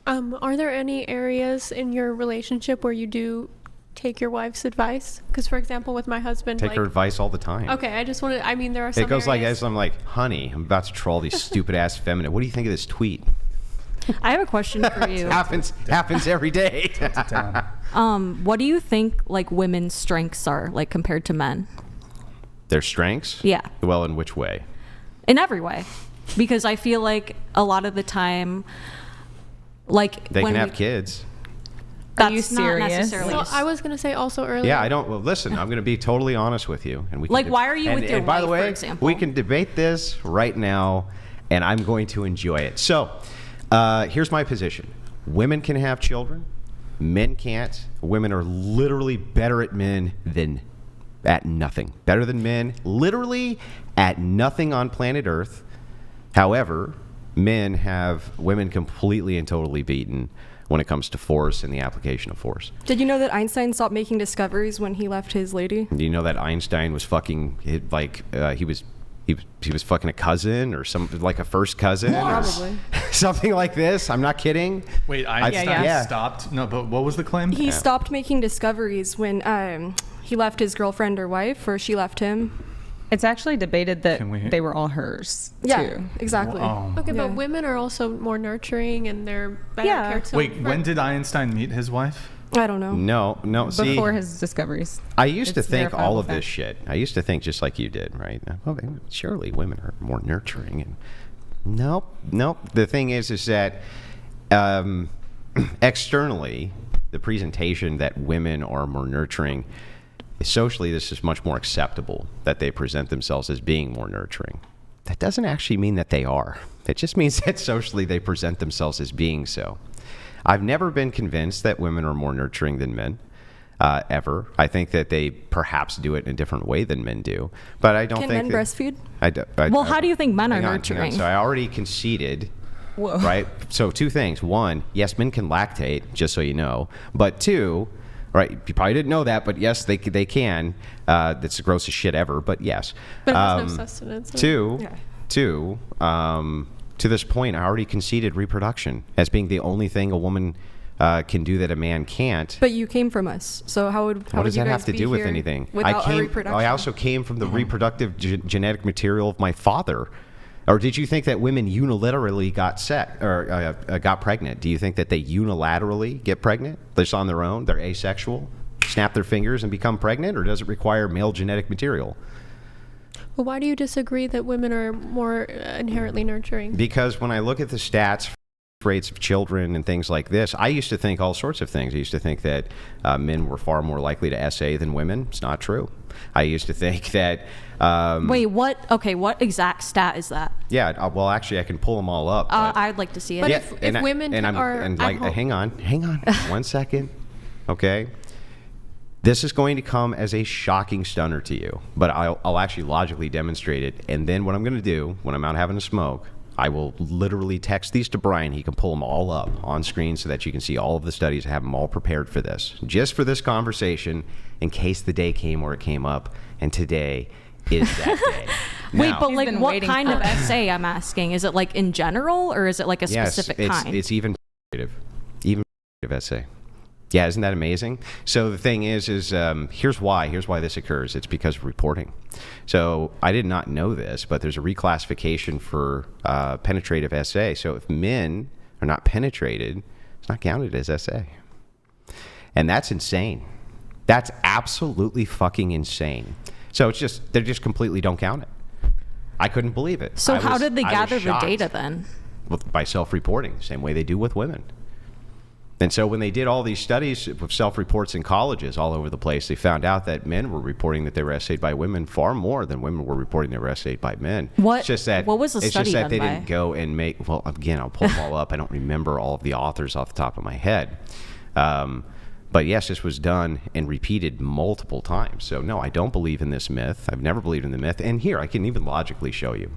Are there any areas in your relationship where you do take your wife's advice? Because, for example, with my husband, Take her advice all the time. Okay, I just want to. I mean, there are some. It goes like areas. this. I'm like, honey, I'm about to troll these stupid ass feminists. What do you think of this tweet? I have a question for you. happens every day. What do you think like women's strengths are like compared to men? Their strengths? Yeah. Well, in which way? In every way, because I feel like a lot of the time, like They when can have kids. That's Are you not serious? necessarily. Well, I was going to say also earlier. Yeah, I don't. Well, listen, I'm going to be totally honest with you, and we can Like, why are you with your and by the wife, for way, example? we can debate this right now, and I'm going to enjoy it. So, here's my position: women can have children, men can't. Women are literally better at men than at nothing. Better than men, literally at nothing on planet Earth. However, men have women completely and totally beaten when it comes to force and the application of force. Did you know that Einstein stopped making discoveries when he left his lady? Do you know that Einstein was fucking he was fucking a cousin or something, like a first cousin? Probably. Something like this. I'm not kidding. Wait, Einstein stopped? No, but what was the claim? He stopped making discoveries when he left his girlfriend or wife, or she left him. It's actually debated that Can we- they were all hers, Yeah, too. exactly. Okay, Yeah. but women are also more nurturing and they're better Yeah. cared. So Wait, when did Einstein meet his wife? I don't know. No. See, Before his discoveries. I used to It's think all verifiable of this fact. shit. I used to think just like you did, right? Well, surely women are more nurturing. And nope. The thing is that externally, the presentation that women are more nurturing, socially, this is much more acceptable that they present themselves as being more nurturing. That doesn't actually mean that they are. It just means that socially they present themselves as being so. I've never been convinced that women are more nurturing than men, ever. I think that they perhaps do it in a different way than men do, but I don't Can think men that, breastfeed? Well, how do you think men are hang on. nurturing? So I already conceded, Whoa. right? So two things. One, yes, men can lactate, just so you know. But two, right, you probably didn't know that, but yes, they can. That's the grossest shit ever, but yes. But it has no sustenance. Two, Yeah. to this point, I already conceded reproduction as being the only thing a woman can do that a man can't. But you came from us, so how would What does you that guys have to be do with here anything? Without I our reproduction? also came from the reproductive genetic material of my father. Or did you think that women unilaterally got pregnant? Do you think that they unilaterally get pregnant? Just on their own? They're asexual? Snap their fingers and become pregnant? Or does it require male genetic material? Well, why do you disagree that women are more inherently nurturing? Because when I look at the stats, rates of children and things like this, I used to think all sorts of things. I used to think that men were far more likely to SA than women. It's not true. I used to think that... Wait, what? Okay, what exact stat is that? Yeah, well, actually, I can pull them all up. but- I'd like to see it. But yeah, if women are at home- hang on 1 second, okay? This is going to come as a shocking stunner to you, but I'll actually logically demonstrate it. And then what I'm going to do when I'm out having a smoke, I will literally text these to Brian. He can pull them all up on screen so that you can see all of the studies, have them all prepared for this, just for this conversation, in case the day came where it came up. And today is that day. Wait, Now- but He's like been what waiting kind for of it. essay I'm asking? Is it like in general or is it like a specific kind? It's even essay. Yeah, isn't that amazing? So the thing is here's why this occurs. It's because of reporting. So I did not know this, but there's a reclassification for penetrative SA. So if men are not penetrated, it's not counted as SA. And that's insane. That's absolutely fucking insane. So it's just, they just completely don't count it. I couldn't believe it. So how did they I was gather the shocked. data then? Well, by self-reporting, same way they do with women. And so when they did all these studies with self-reports in colleges all over the place, they found out that men were reporting that they were essayed by women far more than women were reporting they were essayed by men. What- It's just that, what was the it's study just that done they by? didn't go and make, well, again, I'll pull them all up. I don't remember all of the authors off the top of my head. But yes, this was done and repeated multiple times. So no, I don't believe in this myth. I've never believed in the myth. And here, I can even logically show you.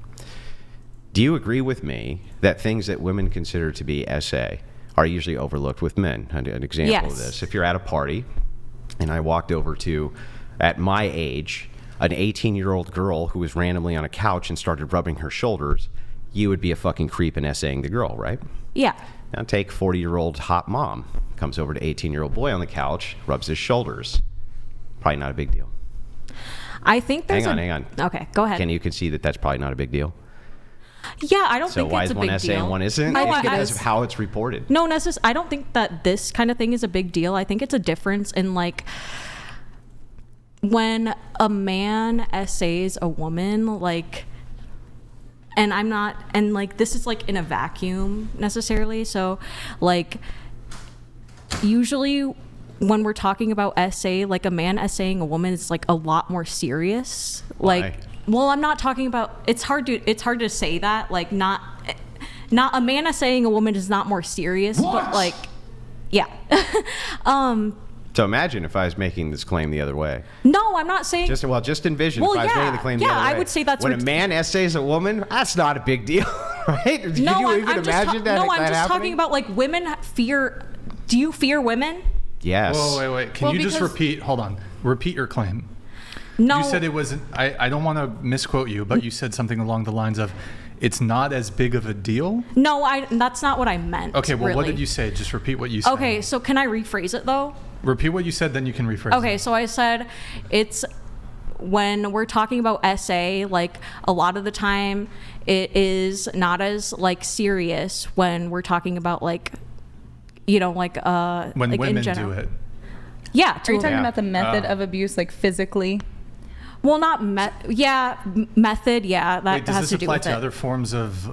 Do you agree with me that things that women consider to be SA are usually overlooked with men? An example of Yes. this. If you're at a party and I walked over to, at my age, an 18-year-old girl who was randomly on a couch and started rubbing her shoulders, you would be a fucking creep and essaying the girl, right? Yeah. Now take 40-year-old hot mom, comes over to 18-year-old boy on the couch, rubs his shoulders. Probably not a big deal. I think there's Hang on. Okay, go ahead. Can you concede that that's probably not a big deal? Yeah, I don't So think why it's is a one big essay deal. and one isn't? No, Because of how it's reported. No, I don't think that this kind of thing is a big deal. I think it's a difference in like when a man essays a woman, like, and I'm not, and like this is like in a vacuum necessarily. So like usually when we're talking about essay, like a man essaying a woman is like a lot more serious. Why? Like, well, I'm not talking about, it's hard to say that, like not a man essaying a woman is not more serious, but like, yeah. So imagine if I was making this claim the other way. No, I'm not saying. Just envision Well, if I was yeah, making the claim yeah, the other way. I would say that's when what- a man essays a woman, that's not a big deal, right? Did No, you even I'm just imagine that? no, I'm that just happening? talking about like women fear. Do you fear women? Yes. Whoa, wait. Can Well, you just because- repeat? Hold on. Repeat your claim. No. You said it was. I don't want to misquote you, but you said something along the lines of, "It's not as big of a deal." No, that's not what I meant. Okay. Well, what really. did you say? Just repeat what you said. Okay, so can I rephrase it though? Repeat what you said, then you can rephrase. Okay, so I said it's when we're talking about essay, like a lot of the time it is not as like serious when we're talking about like, you know, like When like women in general. do it. Yeah. Are you talking Yeah. about the method of abuse, like physically? Well, not method. Yeah, that Wait, does has this to do apply with to it. other forms of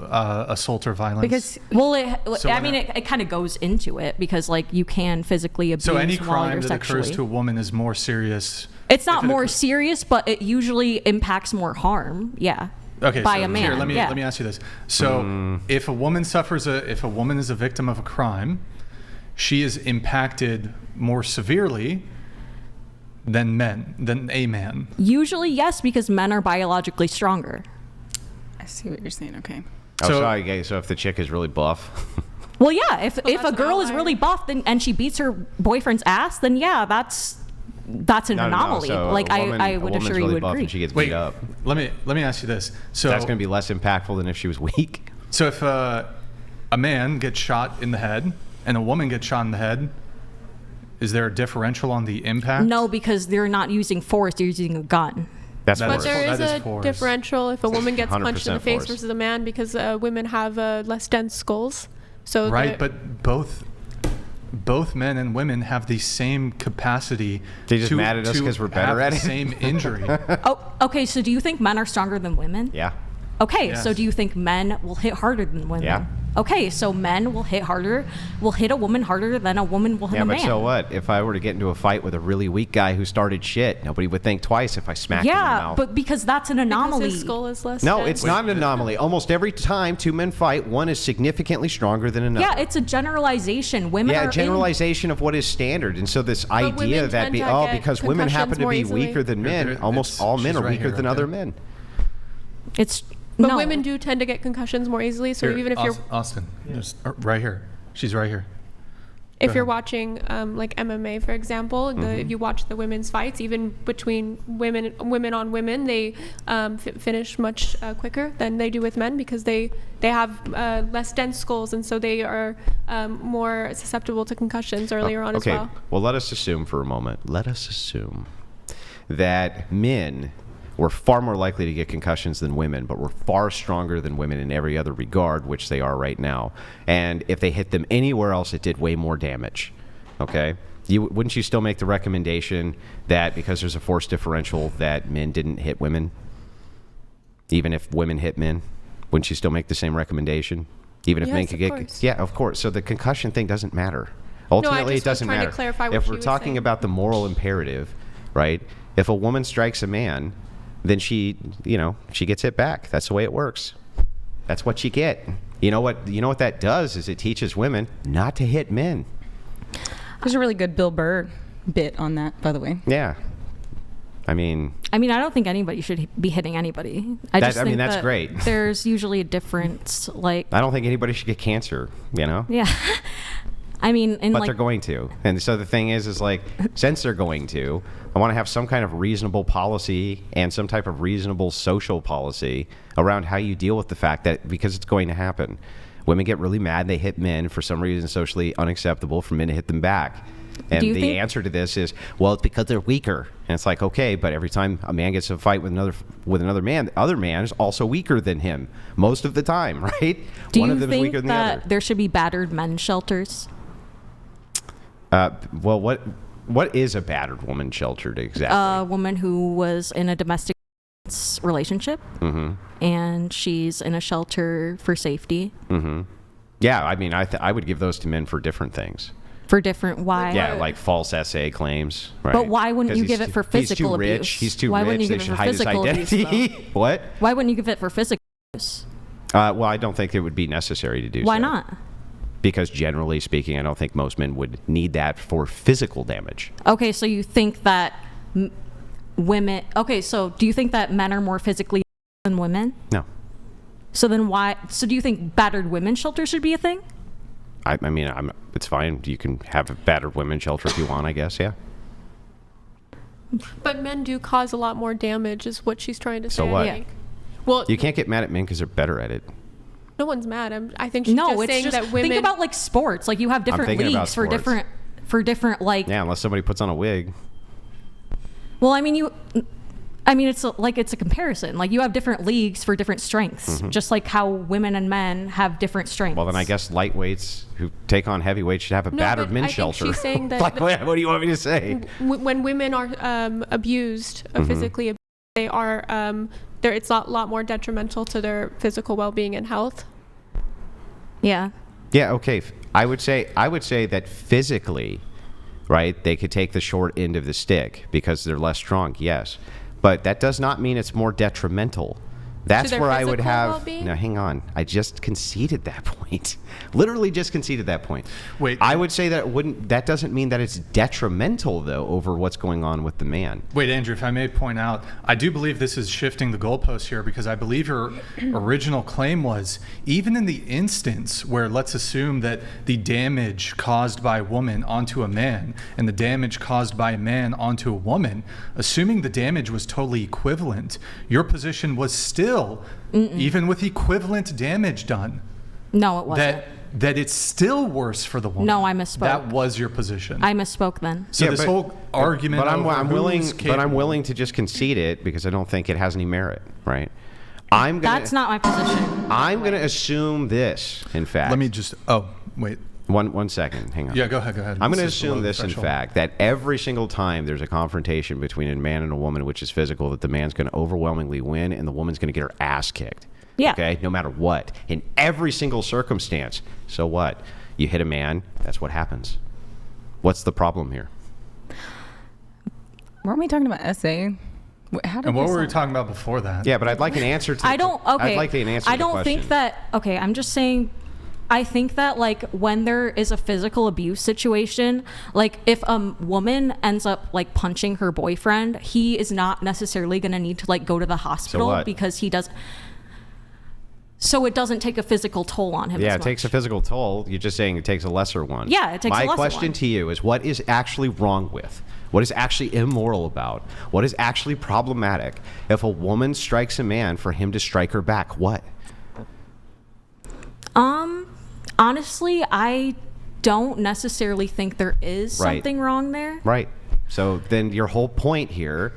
assault or violence? Because Well, So I when mean, it kind of goes into it because like you can physically abuse so any while crime you're that sexually. occurs to a woman is more serious. It's not if it more occurs- serious, but it usually impacts more harm. Yeah. Okay, by so a man. here, let me yeah. ask you this. So, if a woman is a victim of a crime, she is impacted more severely than a man. Usually, yes, because men are biologically stronger. I see what you're saying. Okay. Oh, So- sorry, guys. So if the chick is really buff, Well, yeah, if that's a an girl is outlier. really buff and she beats her boyfriend's ass, then yeah, that's an no, anomaly. So like a woman, I a would woman's assure really you would buff agree. and she gets Wait, beat up. let me ask you this. So That's going to be less impactful than if she was weak. So if a man gets shot in the head and a woman gets shot in the head, is there a differential on the impact? No, because they're not using force; they're using a gun. That's That But worse. is- there is that is a force. differential if a woman gets punched in the 100% face force. versus a man because women have less dense skulls. So Right, they're- but both men and women have the same capacity. They just to, mad at us to 'cause we're better have at the it? same injury. Oh, okay. So do you think men are stronger than women? Yeah. Okay, Yes. so do you think men will hit harder than women? Yeah. Okay, so men will hit a woman harder than a woman will hit Yeah, a but man. so what? If I were to get into a fight with a really weak guy who started shit, nobody would think twice if I smacked him in the Yeah, mouth. but because that's an because anomaly. his skull is less No, dense. it's not an anomaly. Almost every time two men fight, one is significantly stronger than another. Yeah, it's a generalization. Women Yeah, are a generalization of what is standard. And so this idea women that tend to get because women happen concussions to more be easily. weaker than men, There- almost it's- all men she's are right weaker here, than okay. other men. It's But no. women do tend to get concussions more easily. So Here, even if you're Austin, just right here. She's right here. if Go you're ahead. watching like MMA, for example, if you watch the women's fights, even between women on women, they finish much quicker than they do with men because they have less dense skulls, and so they are more susceptible to concussions earlier on as well. Okay, well, let us assume for a moment. Let us assume that men were far more likely to get concussions than women, but were far stronger than women in every other regard, which they are right now. And if they hit them anywhere else, it did way more damage. Okay? Wouldn't you still make the recommendation that because there's a force differential that men didn't hit women? Even if women hit men? Wouldn't you still make the same recommendation? Even if men Yes, could of get... course. Yeah, of course. So the concussion thing doesn't matter. Ultimately, just it was doesn't trying to matter. clarify what If she we're was talking saying. about the moral imperative, right? If a woman strikes a man, then she gets hit back. That's the way it works. That's what you get. You know what that does is it teaches women not to hit men. There's a really good Bill Burr bit on that, by the way. Yeah. I mean, I don't think anybody should be hitting anybody. I just think that's that great. There's usually a difference. Like, I don't think anybody should get cancer, yeah. I mean, in But like they're going to. And so the thing is like, since they're going to, I want to have some kind of reasonable policy and some type of reasonable social policy around how you deal with the fact that, because it's going to happen, women get really mad, they hit men for some reason socially unacceptable for men to hit them back. And the answer to this is, well, it's because they're weaker. And it's like, okay, but every time a man gets in a fight with another man, the other man is also weaker than him most of the time, right? One of them is weaker than the other. Do you think that there should be battered men shelters? Well, what is a battered woman sheltered exactly? A woman who was in a domestic relationship, and she's in a shelter for safety. Yeah, I mean, I would give those to men for different things. For different why? Yeah, like false essay claims. Right? But why wouldn't you give it for physical abuse? He's too why rich. Wouldn't you they give it should for hide his physical identity. Abuse, What? Why wouldn't you give it for physical abuse? Well, I don't think it would be necessary to do so. Why not? Because generally speaking, I don't think most men would need that for physical damage. Okay, so you think that women... Okay, so do you think that men are more physically than women? No. So then why... So do you think battered women shelter should be a thing? I mean, it's fine. You can have a battered women shelter if you want, I guess, yeah. But men do cause a lot more damage, is what she's trying to say. So what? I think. Well, You can't get mad at men because they're better at it. no one's mad. I think she's just saying that women... Think about like sports. Like you have different thinking about leagues for sports. different like... Yeah, unless somebody puts on a wig. Well, I mean, it's a comparison. Like you have different leagues for different strengths, just like how women and men have different strengths. Well, then I guess lightweights who take on heavyweights should have a battered but men's I think shelter. she's saying that like, what do you want me to say? When women are abused, physically abused, they are it's a lot more detrimental to their physical well-being and health. Yeah. Yeah, okay. I would say that physically, right, they could take the short end of the stick because they're less strong, yes. But that does not mean it's more detrimental. That's their where I would physical have... well-being? Now, hang on. I just conceded that point. Literally just conceded that point. Wait. I would say that doesn't mean that it's detrimental, though, over what's going on with the man. Wait, Andrew, if I may point out, I do believe this is shifting the goalpost here because I believe your original claim was even in the instance where let's assume that the damage caused by a woman onto a man and the damage caused by a man onto a woman, assuming the damage was totally equivalent, your position was still, even with equivalent damage done, No, it wasn't. that it's still worse for the woman. No, I misspoke. That was your position. I misspoke then. So Yeah, this but- whole argument. But I'm over willing. who's But I'm capable- willing to just concede it because I don't think it has any merit. Right. That's not my position. I'm going to assume this. In fact, Let me just. Oh, wait. one second. Hang on. Yeah, go ahead. Go ahead. I'm going to This is below assume the this, in threshold. fact, that every single time there's a confrontation between a man and a woman, which is physical, that the man's going to overwhelmingly win and the woman's going to get her ass kicked. Yeah. Okay? No matter what. In every single circumstance. So what? You hit a man, that's what happens. What's the problem here? Weren't we talking about SA? How did And what this were we all- talking about before that? Yeah, but I'd like an answer to I'd like an answer I to the don't question. think that. Okay, I'm just saying. I think that like when there is a physical abuse situation, like if a woman ends up like punching her boyfriend, he is not necessarily going to need to like go to the hospital what? because he does. So it doesn't take a physical toll on him. Yeah, as it takes a much. physical toll. You're just saying it takes a lesser one. Yeah, it takes a My lesser question one. to you is what is actually wrong with? What is actually immoral about? What is actually problematic if a woman strikes a man for him to strike her back? What? Honestly, I don't necessarily think there is Right. something wrong there. Right. So then your whole point here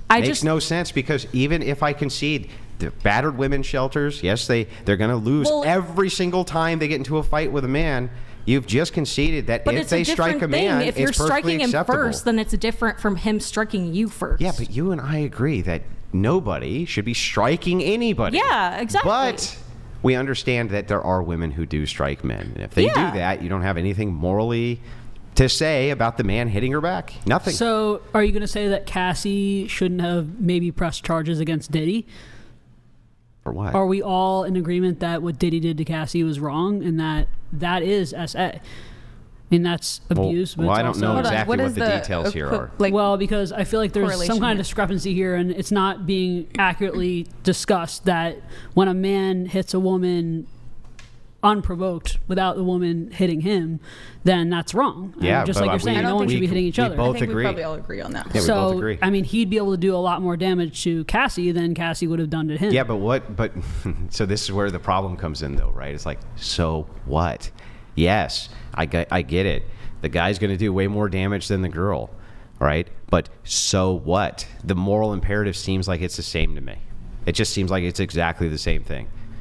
makes no sense because even if I concede the battered women shelters, yes, they're going to lose Well- every single time they get into a fight with a man. You've just conceded that But if it's they a different strike a thing. man, If you're it's perfectly striking him acceptable. first, then it's different from him striking you first. Yeah, but you and I agree that nobody should be striking anybody. Yeah, exactly. But we understand that there are women who do strike men. And if they Yeah. do that, you don't have anything morally to say about the man hitting her back. Nothing. So, are you going to say that Cassie shouldn't have maybe pressed charges against Diddy? For what? Are we all in agreement that what Diddy did to Cassie was wrong and that is SA? I mean, that's abuse. but well, it's I don't also, know Hold on, exactly what is the details here are. Like, well, because I feel like there's some correlation kind of here? discrepancy here, and it's not being accurately discussed that when a man hits a woman unprovoked without the woman hitting him, then that's wrong. Yeah, just but like you're saying, I no don't one think should be hitting each we other. both I think agree. we probably all agree on that. Yeah, we So, both agree. I mean, he'd be able to do a lot more damage to Cassie than Cassie would have done to him. Yeah, but so this is where the problem comes in, though, right? It's like, so what? Yes, I get it. The guy's going to do way more damage than the girl, right? But so what? The moral imperative seems like it's the same to me. It just seems like it's exactly the same thing.